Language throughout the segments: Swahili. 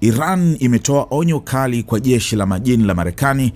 Iran imetoa onyo kali kwa jeshi la majini la Marekani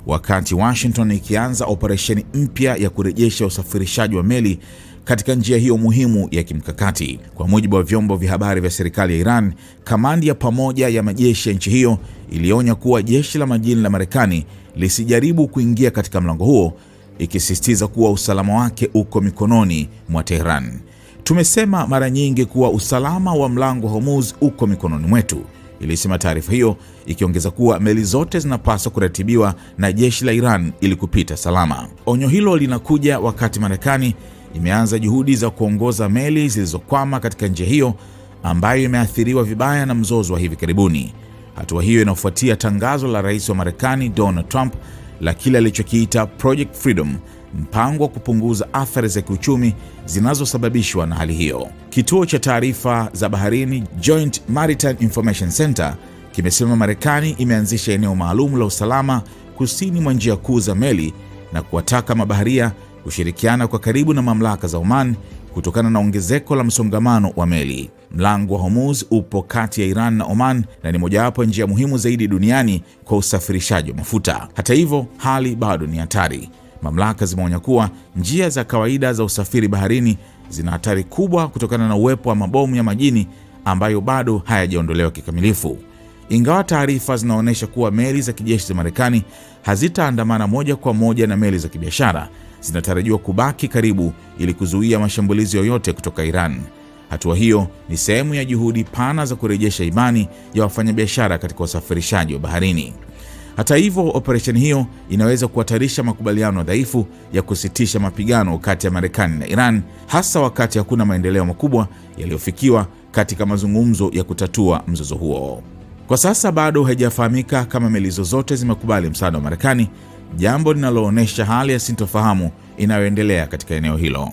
wakati Washington ikianza operesheni mpya ya kurejesha usafirishaji wa meli katika njia hiyo muhimu ya kimkakati. Kwa mujibu wa vyombo vya habari vya serikali ya Iran, kamandi ya pamoja ya majeshi ya nchi hiyo ilionya kuwa jeshi la majini la Marekani lisijaribu kuingia katika mlango huo, ikisisitiza kuwa usalama wake uko mikononi mwa Tehran. Tumesema mara nyingi kuwa usalama wa mlango wa Hormuz uko mikononi mwetu, ilisema taarifa hiyo, ikiongeza kuwa meli zote zinapaswa kuratibiwa na jeshi la Iran ili kupita salama. Onyo hilo linakuja wakati Marekani imeanza juhudi za kuongoza meli zilizokwama katika njia hiyo ambayo imeathiriwa vibaya na mzozo wa hivi karibuni. Hatua hiyo inafuatia tangazo la rais wa Marekani Donald Trump la kile alichokiita Project Freedom, mpango wa kupunguza athari za kiuchumi zinazosababishwa na hali hiyo. Kituo cha taarifa za baharini Joint Maritime Information Center kimesema Marekani imeanzisha eneo maalum la usalama kusini mwa njia kuu za meli na kuwataka mabaharia kushirikiana kwa karibu na mamlaka za Oman kutokana na ongezeko la msongamano wa meli. Mlango wa Hormuz upo kati ya Iran na Oman na ni mojawapo njia muhimu zaidi duniani kwa usafirishaji wa mafuta. Hata hivyo, hali bado ni hatari. Mamlaka zimeonya kuwa njia za kawaida za usafiri baharini zina hatari kubwa kutokana na uwepo wa mabomu ya majini ambayo bado hayajaondolewa kikamilifu. Ingawa taarifa zinaonyesha kuwa meli za kijeshi za Marekani hazitaandamana moja kwa moja na meli za kibiashara, zinatarajiwa kubaki karibu ili kuzuia mashambulizi yoyote kutoka Iran. Hatua hiyo ni sehemu ya juhudi pana za kurejesha imani ya wafanyabiashara katika usafirishaji wa baharini. Hata hivyo, operesheni hiyo inaweza kuhatarisha makubaliano dhaifu ya kusitisha mapigano kati ya Marekani na Iran, hasa wakati hakuna maendeleo makubwa yaliyofikiwa katika mazungumzo ya kutatua mzozo huo. Kwa sasa bado haijafahamika kama meli zozote zimekubali msaada wa Marekani, jambo linaloonyesha hali ya sintofahamu inayoendelea katika eneo hilo.